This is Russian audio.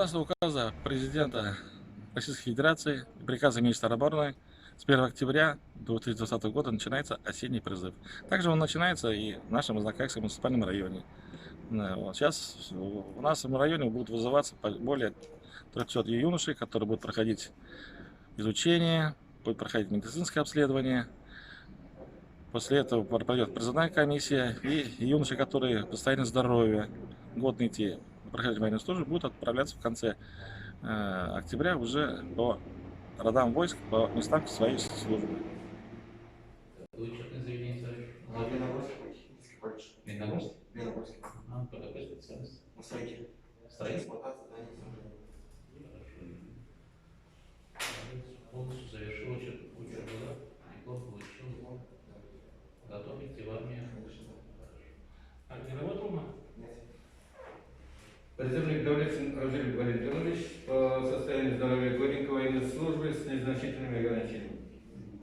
Согласно указа президента Российской Федерации и приказа министра обороны, с 1 октября 2020 года начинается осенний призыв. Также он начинается и в нашем Заокеанском муниципальном районе. Вот. Сейчас у нас в районе будут вызываться более 300 юношей, которые будут проходить изучение, будет проходить медицинское обследование. После этого пройдет призывная комиссия, и юноши, которые в состоянии здоровья, годны идти проходить военную службу, будут отправляться в конце октября уже по родам войск, по местам своей службы. Учебное заведение свое? Леногорский политехнический колледж. Леногорск? Леногорский. Ага, по какой специальности? На строителе. Строитель? Эксплуатация зданий и сооружений. Хорошо. Полностью завершил учебу, да? Диплом получил. Готов идти в армию? Конечно, да. Хорошо. А не работал на? Нет. Призывник Давлетшин Равзель Валентинович по состоянию здоровья годен к военной службе с незначительными ограничениями.